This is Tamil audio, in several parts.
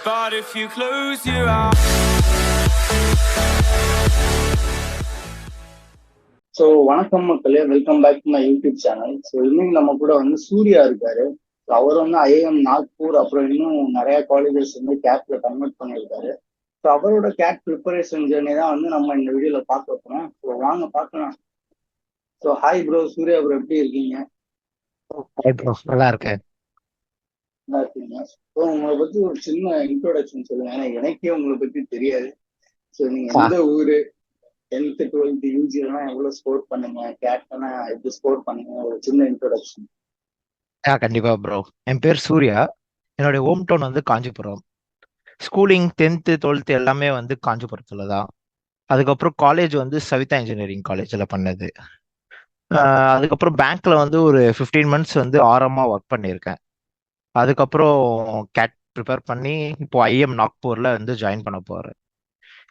But if you close your eyes. So வணக்கம் மக்களே, welcome back to my YouTube channel. So இன்னைக்கு நம்ம கூட வந்து சூர்யா இருக்காரு. அவர் வந்து ஐஏஎம் நாக்பூர், அப்புறம் இன்னும் நிறைய காலேஜஸ் வந்து கேட்ல கன்வெர்ட் பண்ணியிருக்காரு. ஸோ அவரோட கேட் ப்ரிப்பரேஷன் ஜேர்னி தான் வந்து நம்ம இந்த வீடியோல பார்க்க போறோம். ஸோ வாங்க பார்க்கலாம். So hi bro, Surya bro, எப்படி இருக்கீங்க? நல்லா இருக்கேன். நல்லா இருக்கீங்க. ஸோ உங்களை பத்தி ஒரு சின்ன இன்ட்ரோடக்ஷன் சொல்லுங்க, ஏன்னா எனக்கே உங்களை பத்தி தெரியாது. ஸோ நீங்க எந்த ஊரு, 10th 12th யூஜிலாம் எவ்வளவு ஸ்கோர் பண்ணுங்க, கேட்னா எப்படி ஸ்கோர் பண்ணுங்க, ஒரு சின்ன இன்ட்ரோடக்ஷன். கண்டிப்பா ப்ரோ. என் பேர் சூர்யா. என்னுடைய ஹோம் டவுன் வந்து காஞ்சிபுரம். ஸ்கூலிங் 10th 12th எல்லாமே வந்து காஞ்சிபுரத்துல தான். அதுக்கப்புறம் காலேஜ் வந்து சவிதா இன்ஜினியரிங் காலேஜ்ல பண்ணது. அதுக்கப்புறம் பேங்க்ல வந்து ஒரு 15 months வந்து ஆரமா ஒர்க் பண்ணியிருக்கேன். அதுக்கப்புறம் கேட் ப்ரிப்பேர் பண்ணி இப்போ ஐஎம் நாக்பூர்ல வந்து ஜாயின் பண்ண போறேன்.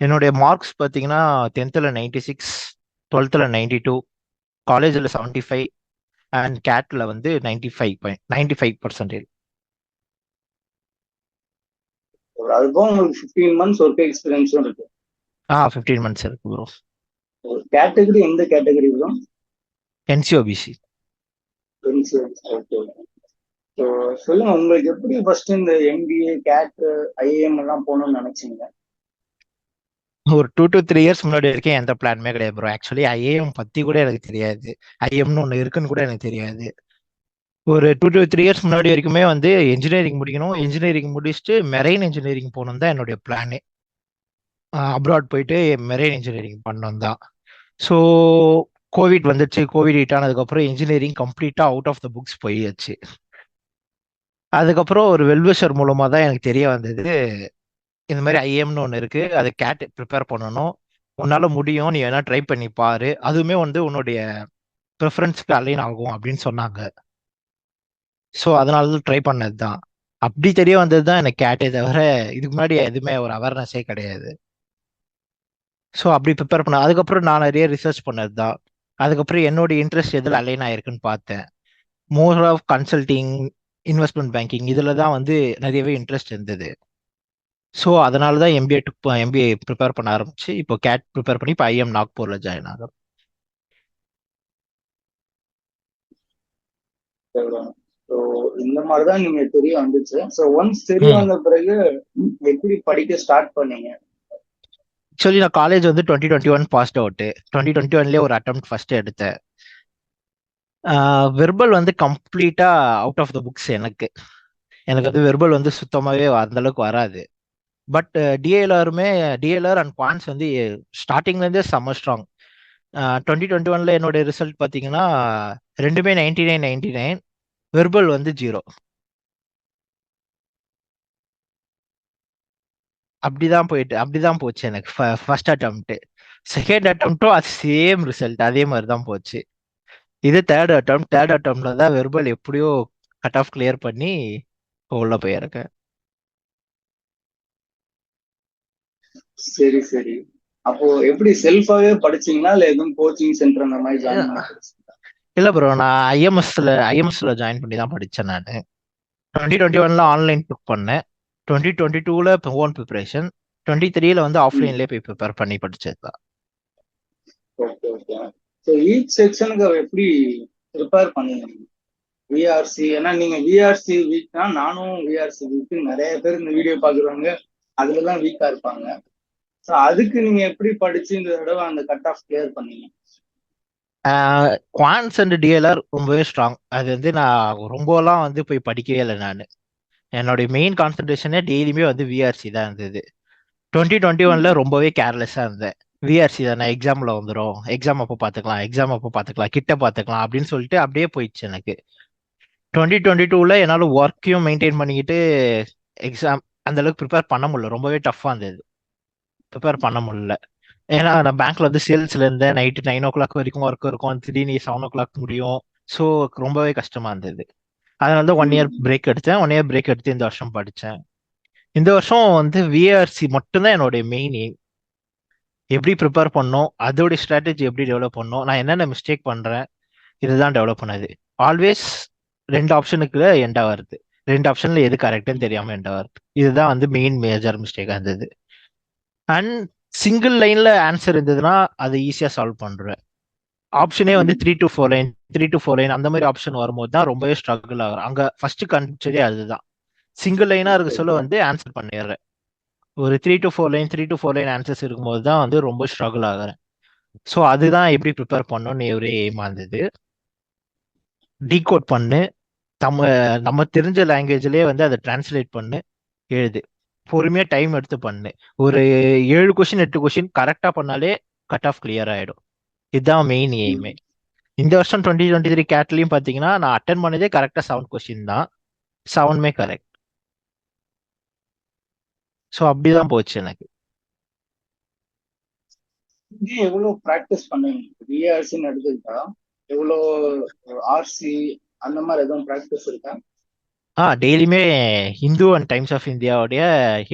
என்னுடைய மார்க்ஸ் பார்த்தீங்கன்னா 10th 96, 12th 92, காலேஜில் 75 அண்ட் கேட்ல வந்து 95%. அதுக்கும் உங்களுக்கு 15 months ஒர்க் எக்ஸ்பீரியன்ஸும் இருக்கு. 15 months இருக்கு ப்ரோ. கேட்டகரி எந்த கேட்டகரி ப்ரோ? என்சிஓபிசி. ஓகே. ஸோ சொல்லுங்க, உங்களுக்கு எப்படி ஃபர்ஸ்ட் இந்த எம்பிஏ கேட் ஐஏஎம் எல்லாம் போகணும்னு நினைச்சீங்க? ஒரு 2 to 3 years முன்னாடி வரைக்கும் எந்த பிளானுமே கிடையாது ப்ரோ. ஆக்சுவலி ஐஏஎம் பத்தி கூட எனக்கு தெரியாது. ஐஎம்னு ஒன்று இருக்குன்னு கூட எனக்கு தெரியாது. ஒரு 2 to 3 years முன்னாடி வரைக்குமே வந்து இன்ஜினியரிங் முடிக்கணும், இன்ஜினியரிங் முடிச்சுட்டு மெரைன் இன்ஜினியரிங் போகணும் தான் என்னுடைய பிளானே. அப்ராட் போயிட்டு மெரைன் இன்ஜினியரிங் பண்ணணும் தான். ஸோ கோவிட் வந்துச்சு. கோவிட் ஹிட் ஆனதுக்கப்புறம் இன்ஜினியரிங் கம்ப்ளீட்டாக அவுட் ஆஃப் த புக்ஸ் போயாச்சு. அதுக்கப்புறம் ஒரு வெல்விஷர் மூலமாக தான் எனக்கு தெரிய வந்தது, இந்த மாதிரி ஐஎம்னு ஒன்று இருக்கு, அது கேட் ப்ரிப்பேர் பண்ணணும், உன்னால முடியும், நீ வேணா ட்ரை பண்ணி பாரு, அதுவுமே வந்து உன்னுடைய ப்ரிஃபரன்ஸ்க்கு அலைன் ஆகும் அப்படின்னு சொன்னாங்க. ஸோ அதனால தான் ட்ரை பண்ணது தான். அப்படி தெரிய வந்தது தான் எனக்கு கேட்டே தவிர இதுக்கு முன்னாடி எதுவுமே ஒரு அவேர்னஸே கிடையாது. ஸோ அப்படி ப்ரிப்பேர் பண்ண அதுக்கப்புறம் நான் நிறைய ரிசர்ச் பண்ணது தான். அதுக்கப்புறம் என்னோட இன்ட்ரெஸ்ட் எதில் அலைன் ஆயிருக்குன்னு பார்த்தேன். More of consulting, investment banking இதில் தான் வந்து நிறையவே இன்ட்ரெஸ்ட் இருந்தது. ஸோ அதனால தான் எம்பிஏ ப்ரிப்பேர் பண்ண ஆரம்பிச்சு இப்போ கேட் ப்ரிப்பேர் பண்ணி இப்போ ஐஎம் நாக்பூர்ல ஜாயின் ஆகும். ஸோ இந்த மாதிரிதான் நீங்க தெரிய வந்துச்சு. ஸோ ஒன்ஸ் தெரிய வந்த பிறகு எப்படி படிக்க ஸ்டார்ட் பண்ணீங்க? ஆக்சுவலி நான் காலேஜ் வந்து 2021 பாஸ்ட் அவுட்டு. 2021 ஒரு அட்டெம்ப்ட் ஃபர்ஸ்ட் எடுத்தேன். வெர்பல் வந்து கம்ப்ளீட்டா அவுட் ஆஃப் த புக்ஸ். எனக்கு வந்து வெர்பல் வந்து சுத்தமாகவே அந்த அளவுக்கு வராது. பட் டிஎல்ஆர் அண்ட் குவான்ஸ் வந்து ஸ்டார்டிங்லேருந்தே செம்ம ஸ்ட்ராங். 2021 என்னுடைய ரிசல்ட் பார்த்தீங்கன்னா ரெண்டுமே 99 வெர்பல் வந்து 0. அப்படிதான் போச்சு எனக்கு ஃபர்ஸ்ட் அட்டெம்ப்ட். செகண்ட் அட்டெம்ப்டும் அது சேம் ரிசல்ட், அதே மாதிரி தான் போச்சு. இது தேர்ட் அட்டெம்ப்ட்ல தான் வெர்பல் எப்படியோ கட் ஆஃப் கிளியர் பண்ணி உள்ள போயிருக்கேன். சரி சரி. அப்போ எப்படி செல்ஃபாவே படிச்சீங்களா இல்ல எதுவும் கோச்சிங் சென்டர் அந்த மாதிரி ஜாயின் பண்ணி? இல்ல ப்ரோ, நான் ஐஎம்எஸ்ல ஜாயின் பண்ணி தான் படிச்சேன். நான் 2021 ஆன்லைன் புக் பண்ணேன். 2022 ஓன் ப்ரிப்பரேஷன். 23 வந்து ஆஃப்லைன்லேயே போய் ப்ரிப்பேர் பண்ணி படிச்சது தான். Okay okay. ஸோ ஈச் செக்ஷனுக்கு எப்படி ப்ரிப்பேர் பண்ணீங்க? விஆர்சி, ஏன்னா நீங்க விஆர்சி வீக்னா நானும் விஆர்சி வீக், நிறைய பேர் இந்த வீடியோ பாக்குறவங்க அதுலதான் வீக்கா இருப்பாங்க. ஸோ அதுக்கு நீங்க எப்படி படிச்சு இந்த தடவை அந்த கட் ஆஃப் கிளியர் பண்ணீங்க? குவான்ஸ் அண்ட் டிஎல்ஆர் ரொம்பவே ஸ்ட்ராங். அது வந்து நான் ரொம்பலாம் வந்து போய் படிக்கவே இல்லை. நான் என்னுடைய மெயின் கான்சன்ட்ரேஷனே டெய்லியுமே வந்து விஆர்சி தான் இருந்தது. 2021 ரொம்பவே கேர்லெஸ்ஸா இருந்தேன். விஆர்சி தானே, எக்ஸாம்ல வந்துடும், எக்ஸாம் அப்போ பார்த்துக்கலாம், கிட்ட பார்த்துக்கலாம் அப்படின்னு சொல்லிட்டு அப்படியே போயிடுச்சு எனக்கு. 2022 என்னால் ஒர்க்கையும் மெயின்டைன் பண்ணிக்கிட்டு எக்ஸாம் அந்த அளவுக்கு ப்ரிப்பேர் பண்ண முடியல. ரொம்பவே டஃப்பாக இருந்தது, ப்ரிப்பேர் பண்ண முடியல. ஏன்னா நான் பேங்க்ல வந்து சேல்ஸ்ல இருந்தேன். நைட்டு 9 o'clock வரைக்கும் ஒர்க் இருக்கும், திடீர்னு 7 o'clock முடியும். ஸோ ரொம்பவே கஷ்டமா இருந்தது. அதனால தான் 1 year பிரேக் எடுத்தேன். 1 year பிரேக் எடுத்து இந்த வருஷம் படித்தேன். இந்த வருஷம் வந்து விஆர்சி மட்டும்தான் என்னுடைய மெயின் எய்ம். எப்படி ப்ரிப்பேர் பண்ணோம், அதோடைய ஸ்ட்ராட்டஜி எப்படி டெவலப் பண்ணோம், நான் என்னென்ன மிஸ்டேக் பண்றேன், இதுதான் டெவலப் பண்ணது. ஆல்வேஸ் 2 ஆப்ஷனுக்கு எண்டா வருது. 2 ஆப்ஷன்ல எது கரெக்ட்னு தெரியாம என்கிட்ட வருது. இதுதான் வந்து மெயின் மேஜர் மிஸ்டேக்கா இருந்தது. அண்ட் சிங்கிள் லைன்ல ஆன்சர் இருந்ததுன்னா அதை ஈஸியா சால்வ் பண்றேன். ஆப்ஷனே வந்து 3 to 4 லைன் 3 to 4 லைன் அந்த மாதிரி ஆப்ஷன் வரும்போது தான் ரொம்பவே ஸ்ட்ரகிள் ஆகுறேன். அங்க ஃபர்ஸ்ட் கண்டுபிடிச்சதே அதுதான். சிங்கிள் லைனா இருக்க சொல்ல வந்து ஆன்சர் பண்ணிடுறேன். ஒரு 3 to 4 line 3 to 4 line answers இருக்கும்போது தான் வந்து ரொம்ப ஸ்ட்ரகிள் ஆகுறேன். ஸோ அதுதான் எப்படி ப்ரிப்பேர் பண்ணணும்னு ஒரே எய்மா இருந்தது. டீகோட் பண்ணு, நம்ம நம்ம தெரிஞ்ச லாங்குவேஜ்லயே வந்து அதை டிரான்ஸ்லேட் பண்ணு, எழுது. பொறுமையா டைம் எடுத்து பண்ணு. ஒரு 7 கொஸ்டின் 8 கொஸ்டின் கரெக்டா பண்ணாலே கட் ஆஃப் கிளியர் ஆயிடும். இதுதான் மெயின் எய்மே. இந்த வருஷம் 2023 கேட்லயும் பாத்தீங்கன்னா நான் அட்டன் பண்ணதே கரெக்டா 7 கொஸ்டின் தான். 7மே கரெக்ட். ஸோ அப்படிதான் போச்சு எனக்கு. இங்கே எவ்வளவு ப்ராக்டிஸ் பண்ணுவீங்க? விஆர்சின்னு எடுத்துக்கிட்டா எவ்வளோ ஆர்சி அந்த மாதிரி எதுவும் ப்ராக்டிஸ் இருக்கா? டெய்லியுமே ஹிந்து அண்ட் டைம்ஸ் ஆஃப் இந்தியாவுடைய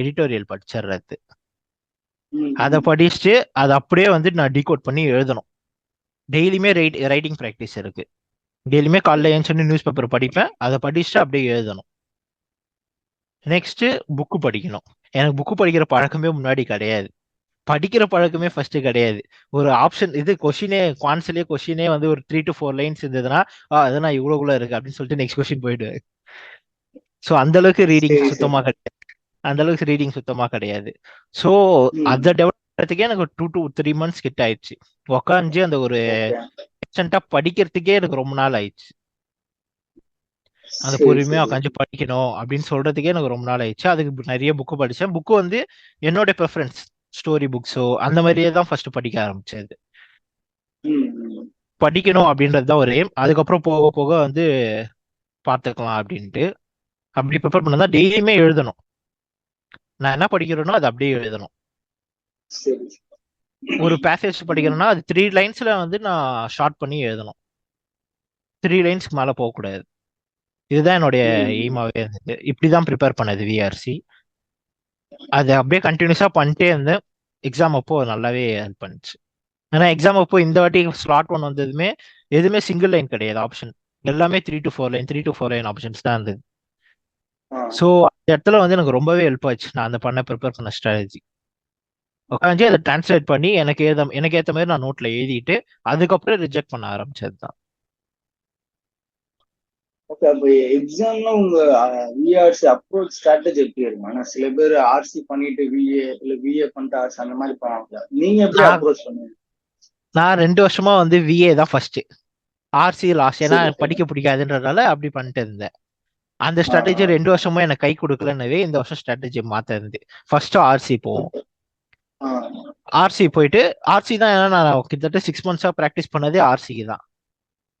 எடிட்டோரியல் படிச்சிடுறது. அதை படிச்சுட்டு அதை அப்படியே வந்து நான் டீகோட் பண்ணி எழுதணும். டெய்லியுமே ரைட்டிங் ப்ராக்டிஸ் இருக்கு. டெய்லியுமே காலைல ஏன்னு நியூஸ் பேப்பர் படிப்பேன், அதை படிச்சுட்டு அப்படியே எழுதணும். நெக்ஸ்ட் புக்கு படிக்கணும். எனக்கு புக்கு படிக்கிற பழக்கமே முன்னாடி கிடையாது. படிக்கிற பழக்கமே ஃபர்ஸ்ட் கிடையாது. ஒரு ஆப்ஷன் இது கொஸ்டினே குவான்ஸ்லயே கொஸ்டினே வந்து ஒரு 3 to 4 லைன்ஸ் இருந்ததுன்னா அதெல்லாம் இவ்வளவுக்குள்ள இருக்கு அப்படின்னு சொல்லிட்டு நெக்ஸ்ட் கொஸ்டின் போயிடுவேன். ஸோ அந்த அளவுக்கு ரீடிங் சரி சுத்தமா சரி. கிடையாது. அந்த அளவுக்கு ரீடிங் சுத்தமா கிடையாது. ஸோ அதை டெவலப் பண்றதுக்கே எனக்கு ஒரு 2 to 3 months கிட்ட ஆயிடுச்சு. உக்காந்து அந்த ஒரு எக்ஸ்டென்ட்டா படிக்கிறதுக்கே எனக்கு ரொம்ப நாள் ஆயிடுச்சு. அந்த சரி பொறுமையா சரி. உட்காந்து படிக்கணும் அப்படின்னு சொல்றதுக்கே எனக்கு ரொம்ப நாள் ஆயிடுச்சு. அதுக்கு நிறைய புக்கு படிச்சேன். புக்கு வந்து என்னோட ப்ரெஃபரன்ஸ் ஸ்டோரி புக்ஸோ அந்த மாதிரியே தான் ஃபர்ஸ்ட் படிக்க ஆரம்பிச்சது. படிக்கணும் அப்படின்றது தான் ஒரு எய்ம். அதுக்கப்புறம் போக போக வந்து பார்த்துக்கலாம் அப்படின்ட்டு அப்படி ப்ரிப்பேர் பண்ணதான் டெய்லியுமே எழுதணும். நான் என்ன படிக்கிறேனோ அது அப்படியே எழுதணும். சரி. ஒரு பேசேஜ் படிக்கிறேன்னா அது 3 லைன்ஸ்ல வந்து நான் ஷார்ட் பண்ணி எழுதணும். 3 லைன்ஸ்க்கு மேல போகக்கூடாது. இதுதான் என்னுடைய எய்மாவே இருந்தது. இப்படிதான் ப்ரிப்பேர் பண்ணது விஆர்சி. அது அப்படியே கண்டினியூஸா பண்ணிட்டே இருந்தேன். எக்ஸாம் அப்போ நல்லாவே ஹெல்ப் பண்ணுச்சு. ஏன்னா எக்ஸாம் அப்போ இந்த வாட்டி ஸ்லாட் 1 வந்ததுமே எதுவுமே சிங்கிள் லைன் கிடையாது ஆப்ஷன். எல்லாமே 3 to 4 line 3 to 4 line options தான் இருந்தது. ஸோ அந்த இடத்துல வந்து எனக்கு ரொம்பவே ஹெல்ப் ஆச்சு நான் அந்த ப்ரிப்பேர் பண்ண ஸ்ட்ராட்டஜி. உட்காந்து அதை டிரான்ஸ்லேட் பண்ணி எனக்கு ஏற்ற மாதிரி நான் நோட்ல எழுதிட்டு அதுக்கப்புறம் ரிஜெக்ட் பண்ண ஆரம்பிச்சது தான். ஓகே, அப்ப எக்ஸாம்ல உங்க விஆர்சி அப்ரோச் ஸ்ட்ராட்டஜி எப்படி இருக்கும்? ஆனா சில பேர் ஆர்சி பண்ணிட்டு விஏ இல்ல விஏ பண்ணிட்டு ஆர்சி அந்த மாதிரி பண்ணுவாங்க. நீங்க எப்படி அப்ரோச் பண்ணுவீங்க? நான் 2 வருஷமா வந்து விஏ தான் ஃபர்ஸ்ட், ஆர்சி லாஸ்ட். ஏன்னா சரி சரி. படிக்க பிடிக்காதுன்றதால அப்படி பண்ணிட்டு இருந்தேன். அந்த ஸ்ட்ராட்டஜி 2 வருஷமா எனக்கு கை கொடுக்கலன்னவே இந்த வருஷம் ஸ்ட்ராட்டஜி மாத்த இருந்து ஃபர்ஸ்ட் ஆர்சி போவோம். ஆர்சி போயிட்டு ஆர்சி தான். ஏன்னா நான் கிட்டத்தட்ட 6 months ப்ராக்டிஸ் பண்ணதே ஆர்சிக்கு தான்.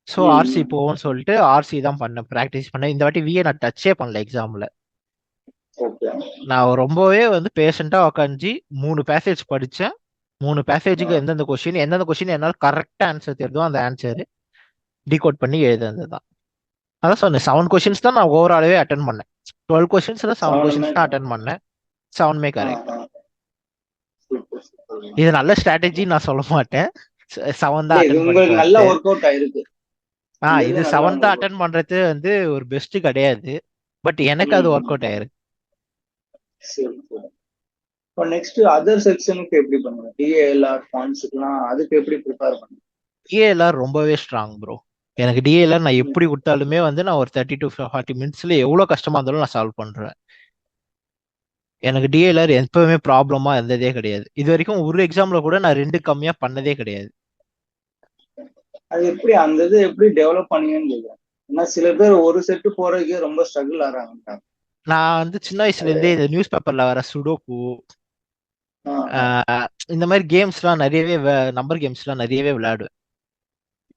ஸோ ஆர்சி போவோம்னு சொல்லிட்டு ஆர்சி தான் ப்ராக்டிஸ் பண்ணேன். இந்த வாட்டி விஏ நான் டச்சே பண்ணல எக்ஸாம்ல. நான் ரொம்பவே வந்து பேஷண்டா உட்காந்து 3 பேசேஜ் படிச்சேன். 3 பேசேஜுக்கு எந்தெந்த கொஸ்டின் என்னால கரெக்டா ஆன்சர் தெரியுதோ அந்த ஆன்சர் டிகோட் பண்ணி எழுதுறது தான். அதான் சொன்னேன் 7 கொஸ்டின்ஸ் தான் நான் ஓவராலவே அட்டன் பண்ணேன். 12 கொஸ்டின்ஸ்ல 7 கொஸ்டின்ஸ் தான் அட்டன் பண்ணேன். 7மே கரெக்ட். இது நல்ல ஸ்ட்ராட்டஜி நான் சொல்ல மாட்டேன். 7 தான் அட்டன் உங்களுக்கு நல்ல ஒர்க் அவுட் ஆயிருக்கு. இது 7 தான் அட்டன் பண்றது வந்து ஒரு பெஸ்ட் கிடையாது. பட் எனக்கு அது ஒர்க் அவுட் ஆயிருக்கு. சரி சரி. இப்போ நெக்ஸ்ட் அதர் செக்ஷனுக்கு எப்படி பண்ணுவீங்க? டிஏஎல்ஆர் பாயிண்ட்ஸ்க்குலாம் அதுக்கு எப்படி ப்ரிப்பேர் பண்ணுவீங்க? டிஏஎல்ஆர் ரொம்பவே ஸ்ட்ராங் ப்ரோ. எனக்கு டிஏஎல்ஆர் நான் எப்படி கொடுத்தாலுமே வந்து நான் ஒரு 30 to 40 மினிட்ஸ்ல எவ்வளவு கஷ்டமா இருந்தாலும் நான் சால்வ் பண்றேன். எனக்கு டிஏஎல்ஆர் எப்பவுமே ப்ராப்ளமா இருந்ததே கிடையாது. இது வரைக்கும் ஒரு எக்ஸாம்ல கூட நான் 2 கம்மியா பண்ணதே கிடையாது. அது எப்படி அந்த இது எப்படி டெவலப் பண்ணீங்கன்னு கேக்குறேன். ஏன்னா சில பேர் ஒரு செட்டு போறதுக்கே ரொம்ப ஸ்ட்ரகிள் ஆறாங்க. நான் வந்து சின்ன வயசுல இருந்தே இந்த நியூஸ் பேப்பர்ல வர சுடோக்கு இந்த மாதிரி கேம்ஸ்லாம் நிறையவே நம்பர் கேம்ஸ்லாம் நிறையவே விளையாடுவேன்.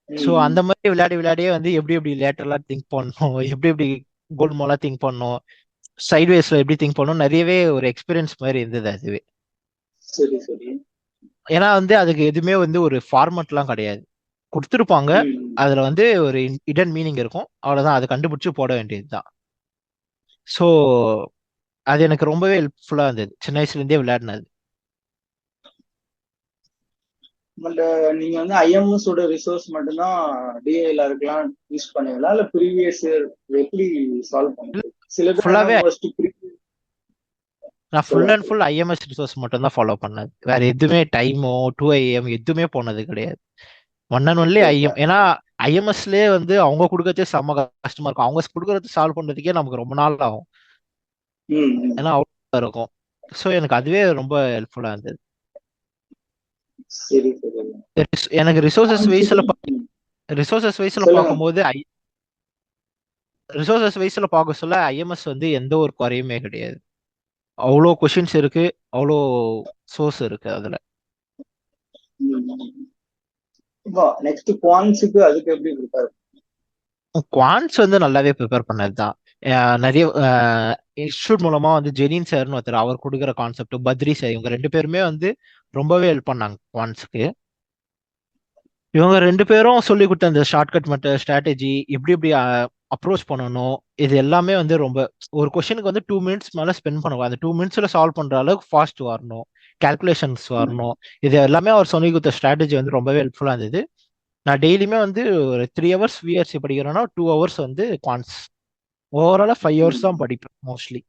ஸோ அந்த மாதிரி விளையாடியே வந்து எப்படி எப்படி லேட்டரலா திங்க் பண்ணணும், எப்படி எப்படி கோல்மாலா திங்க் பண்ணணும், சைட்வேஸ்ல எப்படி திங்க் பண்ணணும் நிறையவே ஒரு எக்ஸ்பீரியன்ஸ் மாதிரி இருந்தது அதுவே. சரி சரி. ஏன்னா வந்து அதுக்கு எதுவுமே வந்து ஒரு ஃபார்மட்லாம் கிடையாது. கொடுத்துருப்பாங்க, அதுல வந்து ஒரு இடன் மீனிங் இருக்கும், அவ்வளவுதான். அதை கண்டுபிடிச்சு போட வேண்டியதுதான். ஸோ அது எனக்கு ரொம்பவே ஹெல்ப்ஃபுல்லா இருந்தது சின்ன வயசுல இருந்தே விளையாடினது. பட் நீங்க வந்து ஐஎம்எஸோட ரிசோர்ஸ் மட்டும்தான் டிஏஎல்ஆருக்குலாம் யூஸ் பண்ணுவீங்களா இல்ல ப்ரீவியஸ் இயர் எப்படி சால்வ் பண்ணுவீங்க? சில பேர் என்ன ஃபுல்லாவே ஃபர்ஸ்ட் நான் ஃபுல் சொல்லுங்க அண்ட் ஃபுல் ஐஎம்எஸ் ரிசோர்ஸ் மட்டும் தான் ஃபாலோ பண்ணது. வேற எதுவுமே டைமோ 2 AM எதுவுமே போனது கிடையாது. ஒன் அண்ட் ஒன்லி சொல்லுங்க. ஐஎம். ஏன்னா ஐஎம்எஸ்லயே வந்து அவங்க கொடுக்கறதே செம்ம கஷ்டமா இருக்கும். அவங்க கொடுக்கறது சால்வ் பண்றதுக்கே நமக்கு ரொம்ப நாள் ஆகும். ம், ம். ஏன்னா அவ்வளோ இருக்கும். ஸோ எனக்கு அதுவே ரொம்ப ஹெல்ப்ஃபுல்லா இருந்தது. சரி சரி. எனக்கு ரிசோர்சஸ் வைஸ்ல ம். ரிசோர்சஸ் வைஸ்ல சொல்லுங்க. பார்க்கும்போது ரிசோர்சஸ் வைஸ்ல பார்க்க சொல்ல ஐஎம்எஸ் வந்து எந்த ஒரு குறையுமே கிடையாது. அவ்வளோ கொஷின்ஸ் இருக்கு, அவ்வளோ சோர்ஸ் இருக்கு அதுல. இப்போ நெக்ஸ்ட் குவான்ஸுக்கு அதுக்கு எப்படி ப்ரிப்பேர்? குவான்ஸ் வந்து நல்லாவே ப்ரிப்பேர் பண்ணதுதான். நிறைய இன்ஸ்டியூட் மூலமா வந்து ஜெனின் சார்னு ஒருத்தர், அவர் கொடுக்குற கான்செப்ட், பத்ரி சார், இவங்க 2 பேருமே வந்து ரொம்பவே ஹெல்ப் பண்ணாங்க குவான்ஸுக்கு. இவங்க 2 பேரும் சொல்லி கொடுத்த அந்த ஷார்ட்கட் மெத்தட், ஸ்ட்ராட்டஜி, எப்படி எப்படி அப்ரோச் பண்ணணும், இது எல்லாமே வந்து ரொம்ப, ஒரு கொஸ்டினுக்கு வந்து 2 மினிட்ஸ் மேல ஸ்பெண்ட் பண்ணுவோம். அந்த 2 மினிட்ஸ்ல சால்வ் பண்ற அளவுக்கு ஃபாஸ்ட் வரணும், கால்குலேஷன்ஸ் வரணும். இது எல்லாமே அவர் சொல்லி கொடுத்த ஸ்ட்ராட்டஜி வந்து ரொம்பவே ஹெல்ப்ஃபுல்லா இருந்தது. நான் டெய்லியுமே வந்து ஒரு 3 ஹவர்ஸ் விஆர்சி படிக்கிறேன்னா 2 ஹவர்ஸ் வந்து குவான்ஸ். ஓவராலா 5 ஹவர்ஸ் தான் படிப்பேன் மோஸ்ட்லி.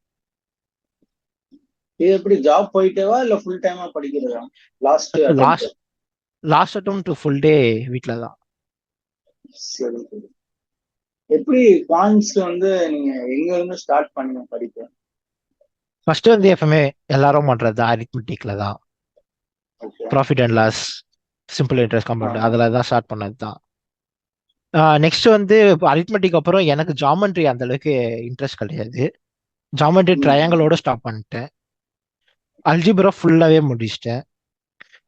இது எப்படி ஜாப் போயிட்டேவா இல்ல ஃபுல் டைமா படிக்கிறதா? லாஸ்ட் லாஸ்ட் லாஸ்ட் அட்டம் டு ஃபுல் டே வீட்ல தான். சரி சரி. எப்படி குவான்ஸ் வந்து நீங்க எங்க இருந்து ஸ்டார்ட் பண்ணீங்க படிக்க? ஃபர்ஸ்ட் வந்து எப்பவுமே எல்லாரும் பண்றது தான் அரித்மெட்டிக்ல தான். Okay. Profit and loss, simple interest compound, அதுல தான் ஸ்டார்ட் பண்ணது தான். நெக்ஸ்ட் வந்து அரித்மெட்டிக் அப்புறம் எனக்கு ஜாமெண்ட்ரி அந்த அளவுக்கு இன்ட்ரெஸ்ட் கிடையாது. ஜாமெண்ட்ரி ட்ரையாங்கிளோட ஸ்டாப் பண்ணிட்டேன். அல்ஜிப்ரா ஃபுல்லாவே முடிச்சிட்டேன்.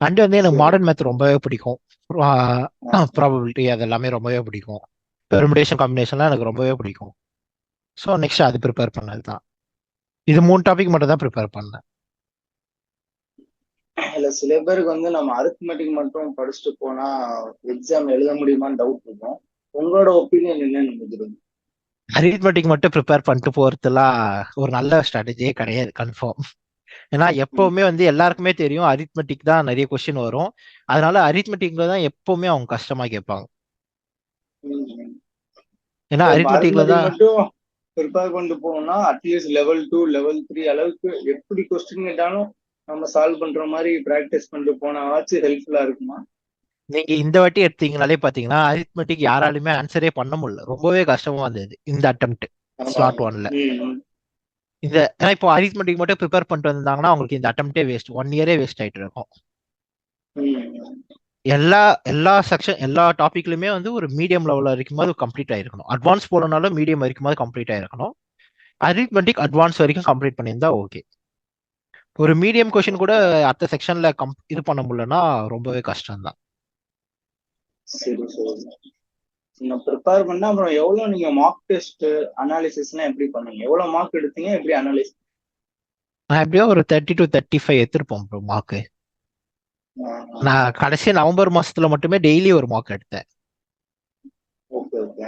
அண்ட் வந்து எனக்கு சரி. மாடர்ன் மேத் ரொம்பவே பிடிக்கும். ப்ராபபிலிட்டி அது எல்லாமே ரொம்பவே பிடிக்கும். பெர்முடேஷன் காம்பினேஷன்லாம் எனக்கு ரொம்பவே பிடிக்கும். ஸோ நெக்ஸ்ட் அது ப்ரிப்பேர் பண்ணது தான். இது 3 டாபிக் மட்டும் தான் ப்ரிப்பேர் பண்ணேன். இல்ல சில பேருக்கு வந்து நம்ம அரித்மெட்டிக் மட்டும் படிச்சுட்டு போனா எக்ஸாம் எழுத முடியுமான்னு டவுட் இருக்கும். உங்களோட ஒப்பீனியன் என்னன்னு நினைக்கிறீங்க? அரித்மெட்டிக் மட்டும் ப்ரிப்பேர் பண்ணிட்டு போறதுலாம் ஒரு நல்ல ஸ்ட்ராட்டஜியே கிடையாது, கன்ஃபார்ம். ஏன்னா எப்பவுமே வந்து எல்லாருக்குமே தெரியும் அரித்மெட்டிக் தான் நிறைய கொஸ்டின் வரும். அதனால அரித்மெட்டிக்ல தான் எப்பவுமே அவங்க கஷ்டமா கேட்பாங்க. ஏன்னா அரித்மெட்டிக்ல அரித்மெட்டிக் தான் மட்டும் ப்ரிப்பேர் கொண்டு போகணும்னா அட்லீஸ்ட் லெவல் 2 லெவல் 3 அளவுக்கு எப்படி கொஸ்டின் கேட்டாலும் நம்ம சால்வ் பண்ற மாதிரி பிராக்டிஸ் பண்ணிட்டு போனாச்சும் ஹெல்ப்ஃபுல்லா இருக்குமா? நீங்க இந்த வாட்டி எடுத்தீங்கனாலே பாத்தீங்கன்னா அரித்மெட்டிக் யாராலுமே ஆன்சரே பண்ண முடியல, ரொம்பவே கஷ்டமா இருந்தது இந்த அட்டெம்ப்ட் ஆமா. ஸ்லாட் 1ல. இந்த ஏன்னா இப்போ அரித்மெட்டிக் மட்டும் ப்ரிப்பேர் பண்ணிட்டு வந்தாங்கன்னா அவங்களுக்கு இந்த அட்டெம்ப்டே வேஸ்ட், 1 இயரே வேஸ்ட் ஆயிட்டு இருக்கும். எல்லா எல்லா செக்ஷன் எல்லா டாபிக்லயுமே வந்து ஒரு மீடியம் லெவல்ல வரைக்கும் போது கம்ப்ளீட் ஆயிருக்கணும். அட்வான்ஸ் போறனாலும் மீடியம் வரைக்கும் போது கம்ப்ளீட் ஆயிருக்கணும். அரித்மெட்டிக் அட்வான்ஸ் வரைக்கும் கம்ப்ளீட் பண்ணியிருந்தா ஓகே. ஒரு மீடியம் கொஸ்டின் கூட அடுத்த செக்ஷன்ல இது பண்ண முடியலன்னா ரொம்பவே கஷ்டம் தான். சரி சரி. நான் ப்ரிப்பேர் பண்ணா அப்புறம் எவ்வளவு நீங்க மார்க் டெஸ்ட் அனாலிசிஸ்லாம் எப்படி பண்ணீங்க? எவ்வளவு மார்க் எடுத்தீங்க? எப்படி அனலைஸ்? நான் எப்படியோ ஒரு 30 to 35 எடுத்திருப்போம் ப்ரோ மார்க்கு. நான் கடைசி நவம்பர் மாசத்துல மட்டுமே டெய்லி ஒரு மார்க் எடுத்தேன். Okay okay.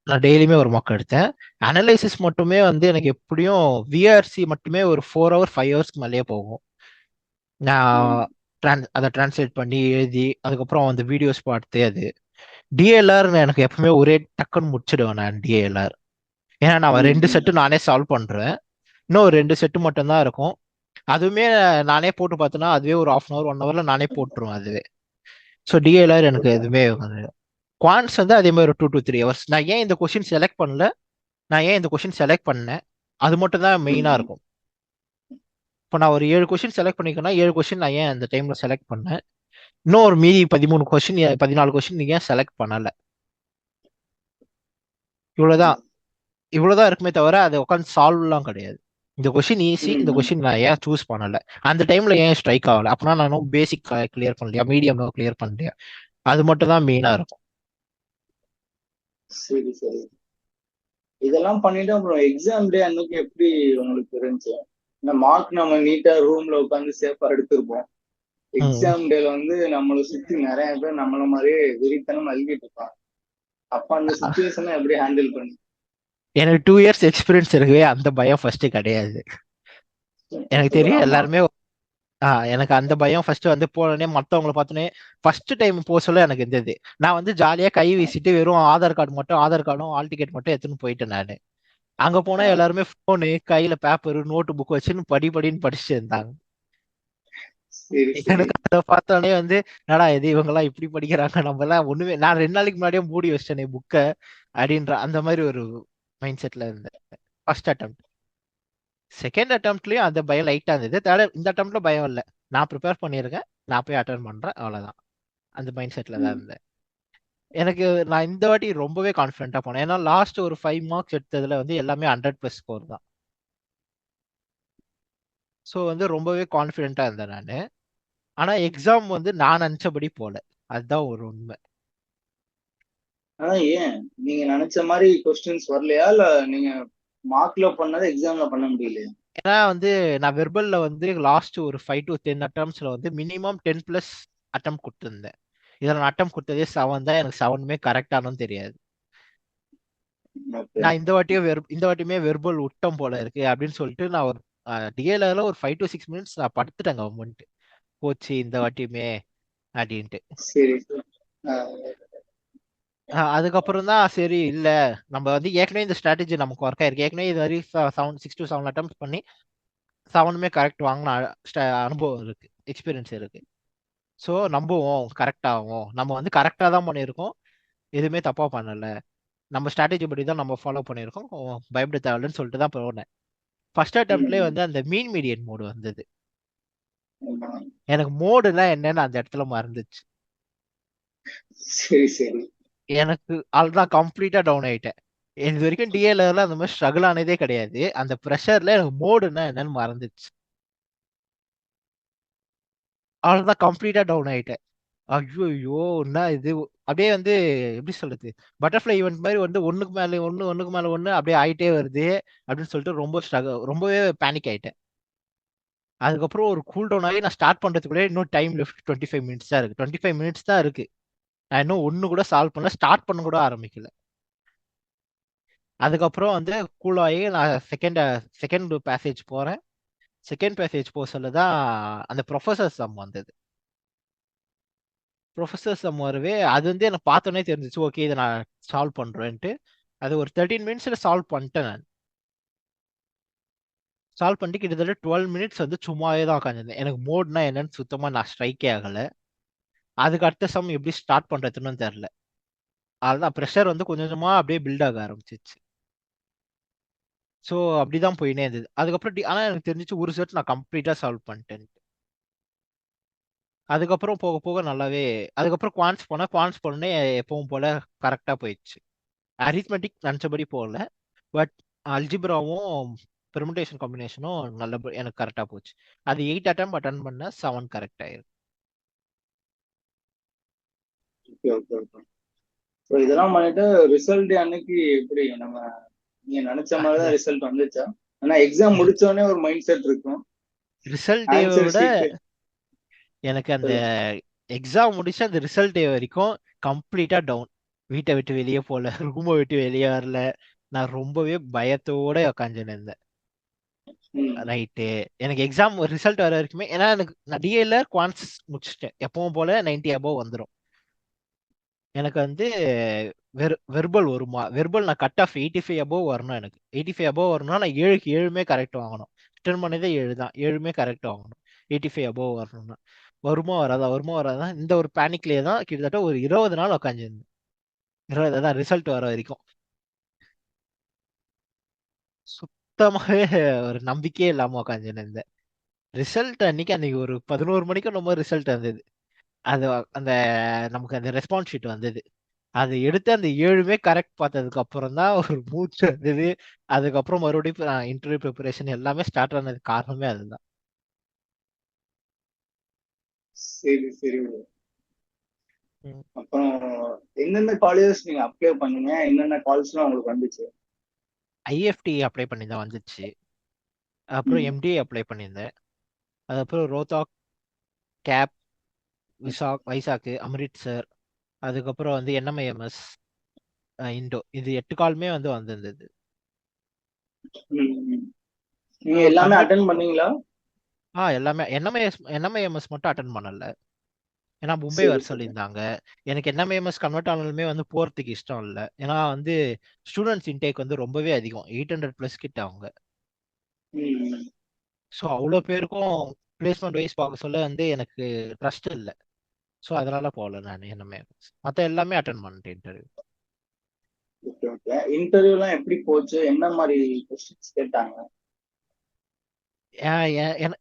நான் டெய்லியுமே ஒரு மார்க் எடுத்தேன். அனலைசிஸ் மட்டுமே வந்து எனக்கு எப்படியும் விஆர்சி மட்டுமே ஒரு 4 hour 5 hours மேலேயே போகும். நான் அதை டிரான்ஸ்லேட் பண்ணி எழுதி அதுக்கப்புறம் அந்த வீடியோஸ் பார்த்து அது டிஎல்ஆர் எனக்கு எப்பவுமே ஒரே டக்குன்னு முடிச்சிடுவேன் நான் டிஎல்ஆர். ஏன்னா நான் 2 செட்டு நானே சால்வ் பண்றேன். இன்னும் ஒரு 2 செட்டு மட்டும்தான் இருக்கும். அதுவுமே நானே போட்டு பார்த்தேன்னா அதுவே ஒரு 1/2 hour 1 hourல நானே போட்டுருவேன் அதுவே. ஸோ டிஎல்ஆர் எனக்கு எதுவுமே குவான்ஸ் வந்து அதே மாதிரி ஒரு 2 to 3 hours. நான் ஏன் இந்த கொஸ்டின் செலக்ட் பண்ணல, நான் ஏன் இந்த கொஸ்டின் செலக்ட் பண்ணேன், அது மட்டும் தான் மெயினா இருக்கும். இப்போ நான் ஒரு 7 கொஸ்டின் செலக்ட் பண்ணிக்கேன்னா 7 கொஸ்டின் நான் ஏன் அந்த டைம்ல செலக்ட் பண்ணேன், இன்னும் ஒரு மீதி 13 கொஸ்டின் 14 கொஸ்டின் நீங்க ஏன் செலக்ட் பண்ணல, இவ்வளவுதான். இவ்வளவுதான் இருக்குமே தவிர அதை உட்காந்து சால்வ்லாம் கிடையாது. இந்த கொஸ்டின் ஈஸி, இந்த கொஸ்டின் நான் ஏன் சூஸ் பண்ணல, அந்த டைம்ல ஏன் ஸ்ட்ரைக் ஆகல, அப்படின்னா நானும் பேசிக் கிளியர் பண்ணலையா, மீடியம் கிளியர் பண்ணலையா, அது மட்டும் தான் மெயினா இருக்கும். சரி சரி. இதெல்லாம் பண்ணிட்டு அப்புறம் எக்ஸாம் டே அன்னைக்கு எப்படி உங்களுக்கு இருந்துச்சு? இந்த மார்க் நம்ம நீட்டா ரூம்ல உட்காந்து சேஃபா எடுத்திருப்போம். எக்ஸாம் டேல வந்து நம்மளை சுத்தி நிறைய பேர் நம்மள மாதிரியே வெறித்தனம் அழுகிட்டு இருப்பாங்க. அப்ப அந்த சுச்சுவேஷனை எப்படி ஹேண்டில் பண்ணி? எனக்கு 2 years எக்ஸ்பீரியன்ஸ் இருக்கவே அந்த பயம் ஃபர்ஸ்ட் கிடையாது. எனக்கு தெரியும் ஆமா. எல்லாருமே. எனக்கு அந்த பயம் ஃபர்ஸ்ட் வந்து போனோடனே மத்தவங்களை பார்த்தோன்னே ஃபர்ஸ்ட் டைம் போக சொல்ல எனக்கு இருந்தது. நான் வந்து ஜாலியா கை வீசிட்டு வெறும் ஆதார் கார்டு மட்டும், ஆதார் கார்டும் ஆல் டிக்கெட் மட்டும் எடுத்துன்னு போயிட்டேன் நானு. அங்க போனா ஆ, எல்லாருமே போனு கையில பேப்பர் நோட்டு புக் வச்சுன்னு படின்னு படிச்சுட்டு இருந்தாங்க. சரி சரி. எனக்கு அதை பார்த்தோன்னே வந்து என்னடா இது இவங்க எல்லாம் இப்படி படிக்கிறாங்க, நம்ம எல்லாம் ஒண்ணுமே, நான் 2 நாளைக்கு முன்னாடியே மூடி வச்சிட்டேனே புக்க அப்படின்ற அந்த மாதிரி ஒரு மைண்ட் செட்ல இருந்தேன். ஃபர்ஸ்ட் அட்டம். செகண்ட் அட்டம்ப்ட்லயும் அந்த பயம் லைட்டா இருந்தது. தேர்ட் இந்த அட்டம்ப்ட்ல பயம் இல்லை. நான் ப்ரிப்பேர் பண்ணியிருக்கேன், நான் போய் அட்டன் பண்றேன், அவ்வளவுதான். அந்த மைண்ட் செட்ல தான் ம். இருந்தேன். எனக்கு நான் இந்த வாட்டி ரொம்பவே கான்ஃபிடென்ட்டா போனேன். ஏன்னா லாஸ்ட் ஒரு 5 மார்க்ஸ் எடுத்ததுல வந்து எல்லாமே 100+ ஸ்கோர் தான். ஸோ வந்து ரொம்பவே கான்ஃபிடென்ட்டா இருந்தேன் நான். ஆனா எக்ஸாம் வந்து நான் நினைச்சபடி போல. அதுதான் ஒரு உண்மை. ஆனா ஏன் நீங்க நினைச்ச மாதிரி கொஸ்டின்ஸ் வரலையா, இல்ல நீங்க மார்க்ல பண்ணதை எக்ஸாம்ல பண்ண முடியலையா? ஏன்னா வந்து நான் வெர்பல்ல வந்து லாஸ்ட் ஒரு 5 to 10 அட்டம்ஸ்ல வந்து மினிமம் 10+ அட்டம் கொடுத்துருந்தேன். இதில் நான் அட்டம் கொடுத்ததே 7 தான். எனக்கு 7மே கரெக்டானும் தெரியாது. ஓகே. நான் இந்த வாட்டியுமே வெர்பல் விட்டம் போல இருக்கு அப்படின்னு சொல்லிட்டு நான் ஒரு டிஎல்ஆர்ல ஒரு 5 to 6 மினிட்ஸ் நான் படுத்துட்டேன் கவர்மெண்ட் போச்சு இந்த வாட்டியுமே அப்படின்ட்டு. சரி சரி. ஆ, அதுக்கப்புறம் தான் சரி இல்ல, நம்ம வந்து ஏற்கனவே இந்த ஸ்ட்ராட்டஜி நமக்கு ஒர்க் ஆயிருக்கு. ஏற்கனவே இது வரைக்கும் 6 to 7 அட்டம்ஸ் பண்ணி 7மே கரெக்ட் வாங்கின அனுபவம் இருக்கு, எக்ஸ்பீரியன்ஸ் இருக்கு. ஸோ நம்புவோம் கரெக்ட் ஆகும், நம்ம வந்து கரெக்டாக தான் பண்ணியிருக்கோம், எதுவுமே தப்பா பண்ணல, நம்ம ஸ்ட்ராட்டஜி படி தான் நம்ம ஃபாலோ பண்ணியிருக்கோம், பயப்பட தேவையில்லைன்னு சொல்லிட்டு தான் போனேன். ஃபர்ஸ்ட் அட்டம்ப்ட்லேயே ம், வந்து அந்த மீன் மீடியன் மோடு வந்தது. ஆமா. எனக்கு மோடுனா என்னன்னு அந்த இடத்துல மறந்துச்சு. சரி சரி. எனக்கு அதுதான் கம்ப்ளீட்டா டவுன் ஆயிட்டேன். இது வரைக்கும் டிஎல்ஆர்ல அந்த மாதிரி ஸ்ட்ரகிள் ஆனதே கிடையாது. அந்த ப்ரெஷர்ல எனக்கு மோடுனா என்னன்னு மறந்துச்சு. அவ்வளவுதான், கம்ப்ளீட்டா டவுன் ஆயிட்டேன். ஐயோ என்ன இது, அப்படியே வந்து எப்படி சொல்றது, பட்டர்ஃப்ளை ஈவெண்ட் மாதிரி வந்து ஒண்ணுக்கு மேல ஒண்ணு ஒண்ணுக்கு மேல ஒண்ணு அப்படியே ஆயிட்டே வருது அப்படின்னு சொல்லிட்டு ரொம்பவே பேனிக் ஆயிட்டேன். அதுக்கப்புறம் ஒரு கூல் டவுன் ஆகி நான் ஸ்டார்ட் பண்றதுக்குள்ளே இன்னும் டைம் லெஃப்ட் 25 மினிட்ஸ் தான் இருக்கு. 25 மினிட்ஸ் தான் இருக்கு. நான் இன்னும் ஒண்ணு கூட சால்வ் பண்ணல, ஸ்டார்ட் பண்ண கூட ஆரம்பிக்கல. அதுக்கப்புறம் வந்து கூல் ஆகி நான் செகண்ட் பேசேஜ் போறேன். செகண்ட் பேசேஜ் போக சொல்லதான் அந்த ப்ரொஃபசர் சம் வந்தது. ப்ரொஃபசர் சம் வரவே அது வந்து எனக்கு பார்த்தோன்னே தெரிஞ்சிச்சு, ஓகே இதை நான் சால்வ் பண்றேன்ட்டு. அது ஒரு 13 மினிட்ஸ்ல சால்வ் பண்ணிட்டேன் நான். சால்வ் பண்ணிட்டு கிட்டத்தட்ட 12 மினிட்ஸ் வந்து சும்மாவே தான் உட்காந்துருந்தேன். எனக்கு மோட்னா என்னன்னு சுத்தமா நான் ஸ்ட்ரைக்கே ஆகல. அதுக்கு அடுத்த சம் எப்படி ஸ்டார்ட் பண்றதுன்னு தெரியல. அதுதான் ப்ரெஷர் வந்து கொஞ்சம் கொஞ்சமா அப்படியே பில்ட் ஆக ஆரம்பிச்சிச்சு. ஸோ அப்படிதான் போயினே இருந்தது. அதுக்கப்புறம் ஆனா எனக்கு தெரிஞ்சிச்சு ஒரு செட் நான் கம்ப்ளீட்டா சால்வ் பண்ணிட்டேன். அதுக்கப்புறம் போக போக நல்லாவே, அதுக்கப்புறம் குவான்ஸ் போனே எப்பவும் போல கரெக்டா போயிடுச்சு. அரித்மெட்டிக் நினச்சபடி போகல, பட் அல்ஜிப்ராவும் பெர்முடேஷன் காம்பினேஷனும் எனக்கு கரெக்டா போச்சு. அது 8 அட்டம் அட்டன் பண்ண 7 கரெக்ட் ஆயிருக்கு. Okay okay okay. ஸோ இதெல்லாம் பண்ணிட்டு ரிசல்ட் அன்னைக்கு எப்படி நம்ம நீங்க நினைச்ச மாதிரி அது தான் ரிசல்ட் வந்துச்சா? ஆனா எக்ஸாம் முடிச்ச உடனே ஒரு மைண்ட் செட் இருக்கும். ரிசல்ட் டேவை ஆன்சர் விட ஷீட். எனக்கு அந்த எக்ஸாம் முடிச்சு அந்த ரிசல்ட் டே வரைக்கும் கம்ப்ளீட்டா டவுன். வீட்டை விட்டு வெளியே போல, ரூமை விட்டு வெளியே வரல. நான் ரொம்பவே பயத்தோட உக்காந்துன்னு இருந்தேன். ம். ரைட்டு. எனக்கு எக்ஸாம் ரிசல்ட் வர வரைக்குமே, ஏன்னா எனக்கு நான் டிஎல்ஆர் குவான்ஸ் முடிச்சிட்டேன், எப்பவும் போல 90 அபோவ் வந்துடும். எனக்கு வந்து வெர்பல் வருமா, வெர்பல் நான் கட் ஆஃப் 85 அபோவ் வரணும். எனக்கு 85 அபோவ் வரணும்னா நான் 7க்கு 7மே கரெக்ட் வாங்கணும். ரிட்டர்ன் பண்ணதே 7 தான், 7மே கரெக்ட் வாங்கணும் 85 அபோவ் வரணும்னா. வருமா வராதா இந்த ஒரு பேனிக்லேயே தான் கிட்டத்தட்ட ஒரு 20 நாள் உட்காந்துருந்தேன். 20 தான் ரிசல்ட் வர வரைக்கும். சுத்தமாவே ஒரு நம்பிக்கையே இல்லாம உட்காந்துருந்தேன். ரிசல்ட் அன்னைக்கு ஒரு 11 மணிக்கு நம்ம ரிசல்ட் வந்தது. அது அந்த நமக்கு அந்த ரெஸ்பான்ஸ் ஷீட் வந்தது. அது எடுத்து அந்த 7மே கரெக்ட் பார்த்ததுக்கு அப்புறம் தான் ஒரு மூச்சு வந்தது. அதுக்கப்புறம் மறுபடியும் இன்டர்வியூ ப்ரிப்பரேஷன் எல்லாமே ஸ்டார்ட் ஆனதுக்கு காரணமே அதுதான். சரி சரி. ம். அப்புறம் எந்தெந்த காலேஜஸ் நீங்க அப்ளை பண்ணீங்க, என்னென்ன கால்ஸ்லாம் உங்களுக்கு வந்துச்சு? ஐஎஃப்டி அப்ளை பண்ணி தான் வந்துச்சு. அப்புறம் ம். எம்டிஏ அப்ளை பண்ணியிருந்தேன். அதுக்கப்புறம் ரோத்தாக், கேப், வைசாக்கு, அம்ரிட்சர், அதுக்கப்புறம் வந்து என்எம்ஐஎம்எஸ், இண்டோ, இது 8 காலுமே வந்து வந்திருந்தது. ம், ம். நீங்க எல்லாமே அம்ரிட் அட்டன் பண்ணீங்களா? எல்லாமே என்எம்ஐஎம்எஸ் மட்டும் அட்டன் பண்ணல. ஏன்னா மும்பை சரி வர சரி. சொல்லியிருந்தாங்க. எனக்கு என்எம்எம்எஸ் கன்வெர்ட் ஆனாலுமே வந்து போறதுக்கு இஷ்டம் இல்லை. ஏன்னா வந்து ஸ்டூடெண்ட்ஸ் இன்டேக் வந்து ரொம்பவே அதிகம், 800+ கிட்ட அவங்க. ம். ஸோ அவ்வளோ பேருக்கும் பிளேஸ்மெண்ட் வைஸ் பார்க்க சொல்ல வந்து எனக்கு ட்ரஸ்ட் இல்லை. ஸோ அதனால போகல நான் என்எம்எம்எஸ். மற்ற எல்லாமே அட்டன் பண்ணிட்டேன் இன்டர்வியூ. Okay okay. இன்டர்வியூலாம் எப்படி போச்சு? என்ன மாதிரி கொஸ்டின்ஸ் கேட்டாங்க?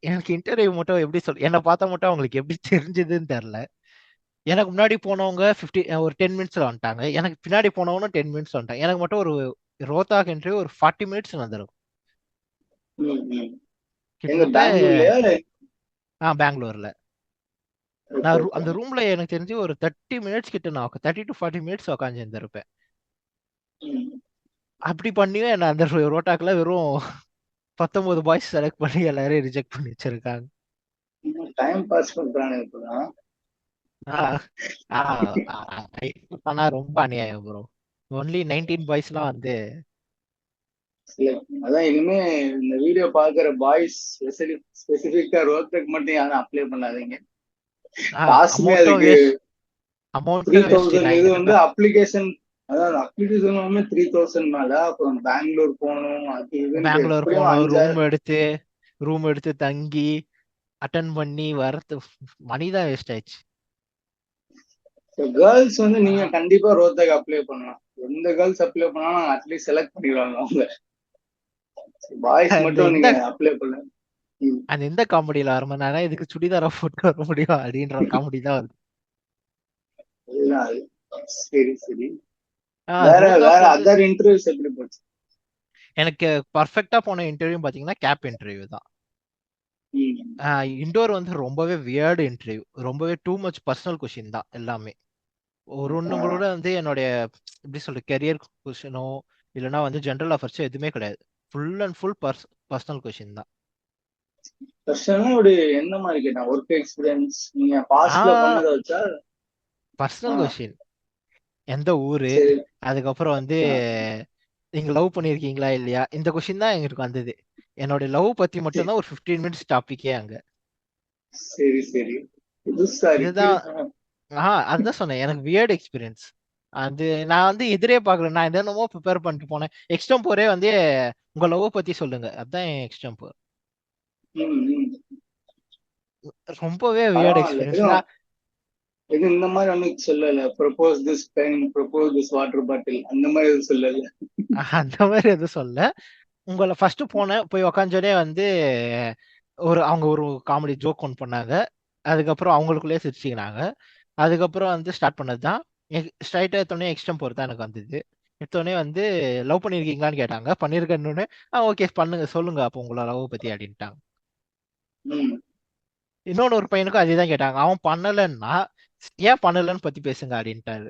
எனக்கு இன்டர்வியூ மட்டும் எப்படி என்னை பார்த்தா மட்டும் அவங்களுக்கு எப்படி தெரிஞ்சதுன்னு தெரியல. எனக்கு முன்னாடி போனவங்க ஒரு 10 மினிட்ஸ்ல வந்துட்டாங்க. எனக்கு பின்னாடி போனவனும் 10 மினிட்ஸ் வந்துட்டாங்க. எனக்கு மட்டும் ஒரு ரோத்தாக் இன்டர்வியூ ஒரு 40 மினிட்ஸ் வந்துடும் ம் ம். எங்க கிட்டத்தட்ட. பெங்களூர்லயா இல்ல? பெங்களூர்ல ஓகே ஓகே. அந்த ரூம்ல எனக்கு தெரிஞ்சு ஒரு 30 மினிட்ஸ் கிட்ட நான் 30 to 40 மினிட்ஸ் உட்காந்து இருந்திருப்பேன். ம். அப்படி பண்ணியும் என்ன அந்த ரோட்டாக்ல வெறும் 19 பாய்ஸ் செலக்ட் பண்ணி எல்லாரையும் ரிஜெக்ட் பண்ணி வச்சிருக்காங்க. டைம் பாஸ் பண்றாங்க இப்பதான். ஆஹ் ஆஹ் ஆனா ரொம்ப அநியாயம் ப்ரோ. ஒன்லி 19 பாய்ஸ்லாம் வந்து இல்ல, அதான் இனிமே இந்த வீடியோ பாக்குற பாய்ஸ் ஸ்பெசிபிக்கா ரோத்தக்கு மட்டும் யாரும் அப்ளை பண்ணாதீங்க. காசுமே அமௌண்ட்டும் அதுக்கு வேஸ்ட். அமௌண்ட்டும் வேஸ்ட். 3000. நான் இது வந்து இங்க அப்ளிகேஷன், அதாவது அப்ளிகேஷன் 3000 மேல, அப்புறம் பெங்களூர் போகணும், அது இதுன்ட்டு பெங்களூர் எப்படியும் போனோம், 5000. ரூம் எடுத்து தங்கி அட்டன் பண்ணி வரது மணி தான் வேஸ்ட் ஆயிடுச்சு. கேர்ள்ஸ் வந்து நீங்க ஆஹ் கண்டிப்பா ரோத்தக்கு அப்ளை பண்ணலாம். எந்த கேர்ள்ஸ் அப்ளை பண்ணாலும் அட்லீஸ்ட் செலக்ட் பண்ணிடுவாங்க அவங்க. பாய்ஸ் அந்த மட்டும் இந்த நீங்க அப்ளை பண்ணல. ம். அந்த இந்த காமெடியில வர இதுக்கு சுடிதாரா போட்டு வர முடியும் அப்படின்ற காமெடி தான் வருது. அதுதான் அது. சரி சரி. வேற வேற ரோத்தாக் வந்து அதர் இன்டர்வியூஸ் எப்படி போச்சு? எனக்கு பர்ஃபெக்டா போன இன்டர்வியூ பாத்தீங்கன்னா கேப் இன்டர்வியூ தான். ம். இண்டோர் வந்து ரொம்பவே வியர்டு இன்டர்வியூ, ரொம்பவே டூ மச் பர்சனல் கொஷின் தான் எல்லாமே. ஆ. ஒண்ணுங்களோட வந்து என்னுடைய எப்படி சொல்ற கெரியர் கொஷினோ இல்லைன்னா வந்து ஜென்ரல் அஃபேர்ஸோ எதுவுமே கிடையாது. Full and full personal question தான். கொஸ்டின் ஒரு என்ன மாதிரி கேட்டான்? ஒர்க் எக்ஸ்பீரியன்ஸ் நீங்க பாஸ்ட்ல ஆஹ் பண்ணதை வச்சா? பர்சனல் ஆ. கொஷின். எந்த ஊரு, சரி. அதுக்கப்புறம் வந்து ஆ. நீங்க லவ் பண்ணிருக்கீங்களா இல்லையா, இந்த கொஷின் தான் எங்களுக்கு வந்தது. என்னோட லவ் பத்தி சரி மட்டும்தான் ஒரு 15 மினிட்ஸ் டாபிக்கே அங்க. சரி சரி. புதுசா இருக்கு. இதுதான். ஆ. அதுதான் சொன்னேன், எனக்கு வியர்ட் எக்ஸ்பீரியன்ஸ். அது நான் வந்து எதிரே பாக்கல. நான் என்னென்னமோ ப்ரிப்பேர் பண்ணிட்டு போனேன். எக்ஸ்டம்போரே வந்து உங்க லவ் பத்தி சொல்லுங்க, அதான் என் எக்ஸ்டம்போர். ம் ம். ரொம்பவே வியர்ட் பரவாயில்ல. எக்ஸ்பீரியன்ஸ். எதுவும் இது இந்த மாதிரி ஒன்னும் சொல்லல. Propose this pen, propose this water bottle, அந்த மாதிரி எதுவும் சொல்லல. அந்த மாதிரி எதுவும் சொல்ல. உங்களை ஃபர்ஸ்ட் போனேன், போய் உக்காஞ்சோடனே வந்து அவங்க ஒரு காமெடி ஜோக் ஒன்று பண்ணாங்க. அதுக்கப்புறம் அவங்களுக்குள்ளேயே சிரிச்சுக்கினாங்க. அதுக்கப்புறம் வந்து ஸ்டார்ட் பண்ணது தான். ஸ்ட்ரைட்டாக எடுத்தோடனே எக்ஸ்டம்போர் தான் எனக்கு வந்தது. எடுத்தோடனே வந்து லவ் பண்ணியிருக்கீங்களான்னு கேட்டாங்க. பண்ணியிருக்கேன்னு ஓகே பண்ணுங்க சொல்லுங்க அப்போ உங்களோட லவ் பத்தி அப்படின்ட்டாங்க. ம். இன்னொன்னு ஒரு பையனுக்கும் அதே தான் கேட்டாங்க. அவன் பண்ணலன்னா ஏன் பண்ணலன்னு பத்தி பேசுங்க அப்படின்ட்டாரு.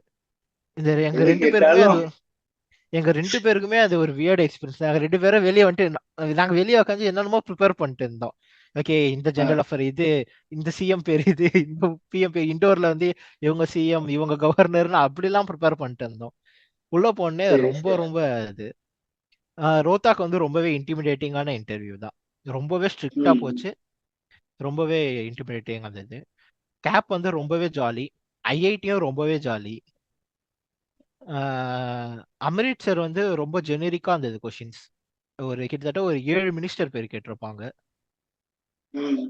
இந்த எது கேட்டாலும். எங்க 2 பேருக்குமே அது ஒரு வியர்ட் எக்ஸ்பீரியன்ஸ். நாங்க 2 பேரும் வெளியே வந்துட்டு நாங்க வெளியே உட்காந்து என்னென்னமோ ப்ரிப்பேர் பண்ணிட்டு இருந்தோம். ஓகே இந்த ஆ. ஜெனரல் அஃபேர் இது, இந்த சிஎம் பேர் இது, இந்த பிஎம் பேர், இண்டோர்ல வந்து இவங்க சிஎம் இவங்க கவர்னர்னு அப்படிலாம் ப்ரிப்பேர் பண்ணிட்டு இருந்தோம். உள்ள போனே சரி ரொம்ப சரி. ரொம்ப இது ரோத்தாக் வந்து ரொம்பவே இன்டிமிடேட்டிங்கான இன்டர்வியூ தான். ரொம்பவே ஸ்ட்ரிக்டா ம். போச்சு. ரொம்பவே இன்டிமிடேட்டிங் இருந்தது. கேப் வந்து ரொம்பவே ஜாலி. ஐஐடியும் ரொம்பவே ஜாலி. அம்ரிட்சர் வந்து ரொம்ப ஜெனரிக்கா இருந்தது கொஷின்ஸ். கிட்டத்தட்ட ஒரு 7 மினிஸ்டர் பேர் கேட்டிருப்பாங்க. ம்.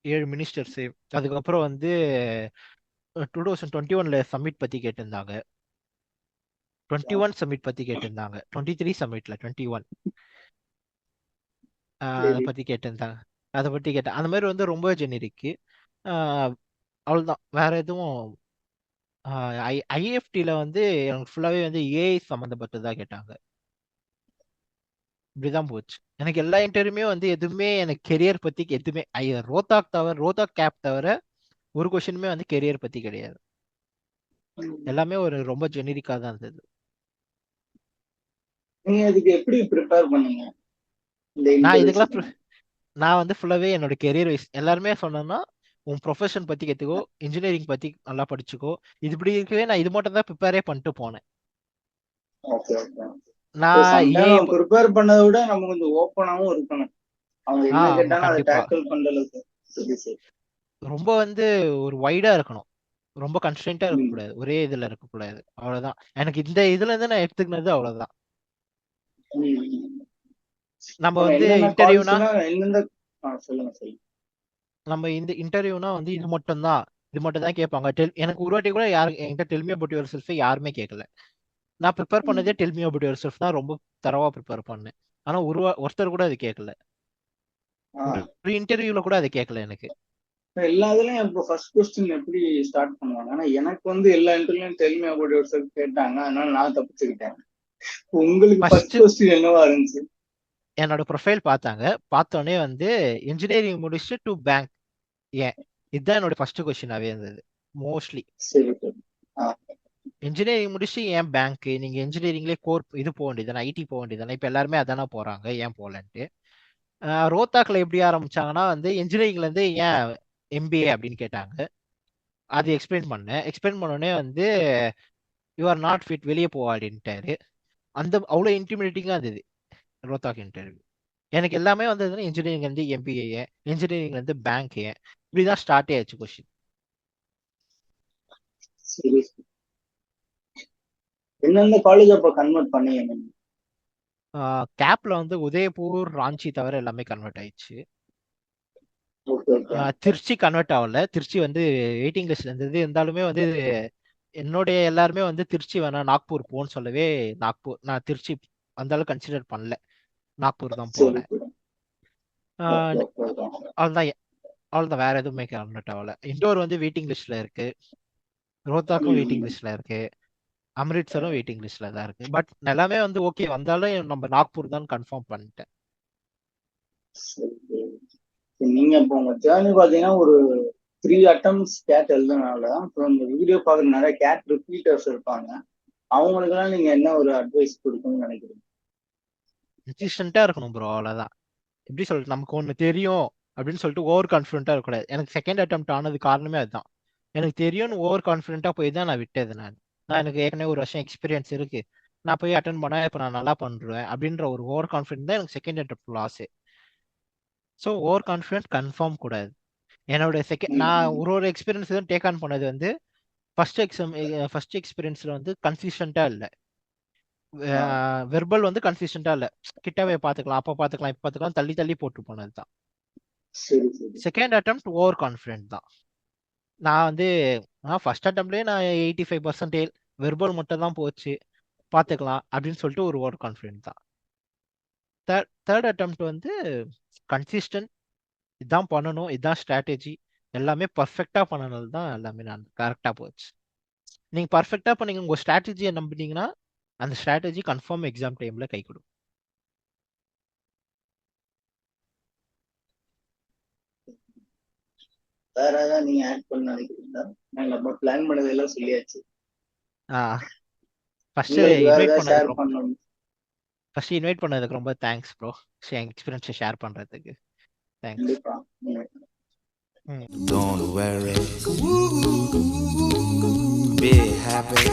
7 மினிஸ்டர்ஸ். அதுக்கப்புறம் வந்து 2021ல சம்மிட் பத்தி கேட்டிருந்தாங்க. 21 சம்மிட் பத்தி கேட்டிருந்தாங்க. 23 சம்மிட்ல 21 அதை சரி. பத்தி கேட்டிருந்தாங்க. அதை பத்தி கேட்டேன். அந்த மாதிரி வந்து ரொம்ப ஜெனரிக்கு. அவ்வளவுதான், வேற எதுவும். ஐஎஃப்டில வந்து எனக்கு ஃபுல்லாவே வந்து ஏஐ சம்மந்தப்பட்டதா கேட்டாங்க. இப்படிதான் போச்சு. எனக்கு எல்லா இன்டர்வியூமே வந்து எதுவுமே எனக்கு கெரியர் பத்தி எதுவுமே ரோத்தாக் கேப் தவிர ஒரு கொஸ்டினுமே வந்து கெரியர் பத்தி கிடையாது. ம். எல்லாமே ஒரு ரொம்ப ஜெனரிக்கா தான் இருந்தது. நீங்க இதுக்கு எப்படி ப்ரிப்பேர் பண்ணீங்க இந்த நான் இன்டர்வியூஸ்? இதுக்கெல்லாம் நான் வந்து ஃபுல்லாவே என்னோட கெரியர் வைஸ் எல்லாருமே சொன்னேன்னா உன் ப்ரொஃபஷன் பத்தி கத்துக்கோ, இன்ஜினியரிங் பத்தி நல்லா படிச்சுக்கோ. இது இப்படி இருக்கவே நான் இது மட்டும் தான் ப்ரிப்பேரே பண்ணிட்டு போனேன். Okay okay. நான் சம்டைம் ஏஐ நம்ம ப்ரிப்பேர் பண்ணதை விட நம்ம கொஞ்சம் ஓப்பனாவும் இருக்கணும். அவங்க என்ன ஆமா கேட்டாலும் அதை கண்டிப்பா. டேக்கிள் பண்ற அளவுக்கு. சரி சரி. ரொம்ப வந்து ஒரு வைடா இருக்கணும். ரொம்ப கன்ஸ்டன்டா ம். இருக்கக்கூடாது, ஒரே இதுல இருக்கக்கூடாது. அவ்வளவுதான். எனக்கு இந்த இதுல இருந்து நான் எடுத்துக்கினது அவ்வளவுதான். ம். நம்ம ஆனா வந்து என்னென்ன இன்டர்வியூனா கால்ஸ்னா எந்தெந்த சொல்லுங்க சொல்லுங்க. நம்ம இந்த இன்டர்வியூனா வந்து இது மட்டும் தான், இது மட்டும் தான் கேட்பாங்க. எனக்கு ஒரு வாட்டி கூட யாரு என்கிட்ட del me about your self யாருமே கேட்கல. நான் ப்ரிப்பேர் பண்ணதே ம். Del me about your self தான் ரொம்ப தரவா ப்ரிப்பேர் பண்ணேன். ஆனா ஒருத்தர் கூட அது கேட்கல. ஆ. ஒரு இன்டர்வியூல கூட அது கேட்கல எனக்கு. எல்லா இதுலயும் இப்போ ஃபர்ஸ்ட் கொஸ்டின் எப்படி ஸ்டார்ட் பண்ணுவாங்க? ஆனா எனக்கு வந்து எல்லா இன்டர்வியூலயும் tell me about yourself கேட்டாங்க. அதனால நான் தப்பிச்சுக்கிட்டேன். உங்களுக்கு ஃபர்ஸ்ட் ஃபர்ஸ்ட் கொஸ்டின் என்னவா இருந்துச்சு? என்னோட ப்ரொஃபைல் பார்த்தாங்க. பார்த்தோனே வந்து இன்ஜினியரிங் முடிச்சுட்டு டு பேங்க் ஏன்? இதுதான் என்னோட ஃபர்ஸ்ட் கொஸ்டினாவே இருந்தது. மோஸ்ட்லி சரி சரி. ஆ. இன்ஜினியரிங் முடிச்சு ஏன் பேங்க்? நீங்க இன்ஜினியரிங்லேயே கோர் இது போக வேண்டியதானே, ஐடி போக வேண்டியதானே? இப்போ எல்லாருமே அதானே போறாங்க, ஏன் போகலன்ட்டு. ரோத்தாக்ல எப்படி ஆரம்பிச்சாங்கன்னா வந்து இன்ஜினியரிங்ல இருந்து ஏன் எம்பிஏ அப்படின்னு கேட்டாங்க. அது எக்ஸ்பிளைன் பண்ணேன். எக்ஸ்பிளைன் பண்ணோடனே வந்து யூ ஆர் நாட் ஃபிட், வெளியே போவா அப்படின்ட்டாரு. அந்த அவ்வளோ இன்டிமிடேட்டிங்காக இருந்தது ரோத்தாக் இன்டர்வியூ. எனக்கு எல்லாமே வந்ததுன்னா இன்ஜினியரிங் வந்து எம்பிஏ, இன்ஜினியரிங்ல இருந்து பேங்க், இப்படிதான் ஸ்டார்ட் ஆயிடுச்சு கொஸ்டின். சரி. எந்தெந்த காலேஜ் அப்ப கன்வெர்ட் பண்ணீங்க நீங்க? கேப்ல வந்து உதயபூர், ராஞ்சி தவிர எல்லாமே கன்வெர்ட் ஆயிடுச்சு. Okay okay. திருச்சி கன்வெர்ட் ஆகல. திருச்சி வந்து வெயிட்டிங் லிஸ்ட்ல இருந்தது. இருந்தாலுமே வந்து என்னுடைய எல்லாருமே வந்து திருச்சி வேணாம் நாக்பூர் போன்னு சொல்லவே நாக்பூர், நான் திருச்சி அந்த அளவுக்கு கன்சிடர் பண்ணல, நாக்பூர் தான் சரி போனேன். சரி. ஓகே ஆஹ் ஓகே ஓகே. அவ்வளவுதான். அவ்வளவுதான், வேற எதுவுமே கன்வெர்ட் ஆகல. இண்டோர் வந்து வெயிட்டிங் லிஸ்ட்ல இருக்கு, ரோத்தாக்கும் ம், வெயிட்டிங் ம். லிஸ்ட்ல இருக்கு, அம்ரிட்சரும் வெயிட்டிங் லிஸ்ட்ல தான் இருக்கு. பட் எல்லாமே வந்து ஓகே வந்தாலும் நம்ம நாக்பூர் தான் கன்ஃபார்ம் பண்ணிட்டேன். சரி சரி. நீங்க இப்போ உங்க ஜேர்னி பாத்தீங்கன்னா ஒரு 3 அட்டம்ஸ் கேட் எழுதுனால அப்புறம் இந்த வீடியோ பார்க்குற நிறைய கேட் ரிப்பீட்டர்ஸ் இருப்பாங்க. அவங்களுக்கெல்லாம் நீங்க என்ன ஒரு அட்வைஸ் கொடுக்கணும்னு நினைக்கிறீங்க? கன்சிஸ்டன்டா இருக்கணும் ப்ரோ, அவ்வளவுதான். எப்படி சொல்றது, நமக்கு ஒண்ணு தெரியும் அப்படின்னு சொல்லிட்டு ஓவர் கான்ஃபிடென்ட்டா இருக்கக்கூடாது. எனக்கு செகண்ட் அட்டெம்ப்ட் ஆனது காரணமே அதுதான். எனக்கு தெரியும்னு ஓவர் கான்ஃபிடென்ட்டா போய் தான் நான் விட்டது. எனக்கு ஏற்கனவே ஒரு வருஷம் எக்ஸ்பீரியன்ஸ் இருக்கு, நான் போய் அட்டன் பண்ணா இப்போ நான் நல்லா பண்றேன் அப்படின்ற ஒரு ஓவர் கான்ஃபிடென்ட் தான் எனக்கு second attempt loss. So over confident confirm கூடாது. என்னோட ம், நான் ம். ஒரு எக்ஸ்பீரியன்ஸ் தான் டேக் ஆன் பண்ணது வந்து ஃபர்ஸ்ட் எக்ஸ்பீரியன்ஸ்ல வந்து கன்சிஸ்டன்டா இல்லை. ஆ. வெர்பல் வந்து கன்சிஸ்டன்டா இல்லை. கிட்டவே பார்த்துக்கலாம், அப்போ பார்த்துக்கலாம், இப்போ பார்த்துக்கலாம், தள்ளி தள்ளி போட்டு போனது தான். சரி சரி. செகண்ட் அட்டெம்ப்ட் ஓவர் கான்ஃபிடென்ட் தான். நான் வந்து ஃபர்ஸ்ட் அட்டெம்ப்ட்லேயே நான் 85% வெர்பல் மட்டும் தான் போச்சு, பார்த்துக்கலாம் அப்படின்னு சொல்லிட்டு ஒரு ஓவர் கான்ஃபிடென்ட் தான். தேர்ட் அட்டெம்ப்ட் வந்து கன்சிஸ்டன்ட், இதான் பண்ணணும், இதான் ஸ்ட்ராட்டஜி, எல்லாமே பர்ஃபெக்டா பண்ணனால தான் எல்லாமே நான் கரெக்டா போச்சு. நீங்க பர்ஃபெக்டா பண்ணீங்க, உங்க ஸ்ட்ராட்டஜியை நம்பினீங்கன்னா அந்த ஸ்ட்ராட்டஜி கன்ஃபார்ம் எக்ஸாம் டைம்ல கை கொடுக்கும். வேற ஏதாவது நீங்க ஆட் பண்ண நினைக்கிறீங்களா? நாங்க நம்ம பிளான் பண்ணதெல்லாம் சொல்லியாச்சு. ஃபர்ஸ்ட் உங்களுக்கு வேற இன்வைட் ஏதாவது ஷேர் பண்ணதுக்கு பண்ணணும்? ரொம்ப தேங்க்ஸ் ப்ரோ, என் எக்ஸ்பீரியன்ஸை ஷேர் பண்றதுக்கு. தேங்க்ஸ். கண்டிப்பா. Don't worry, be happy.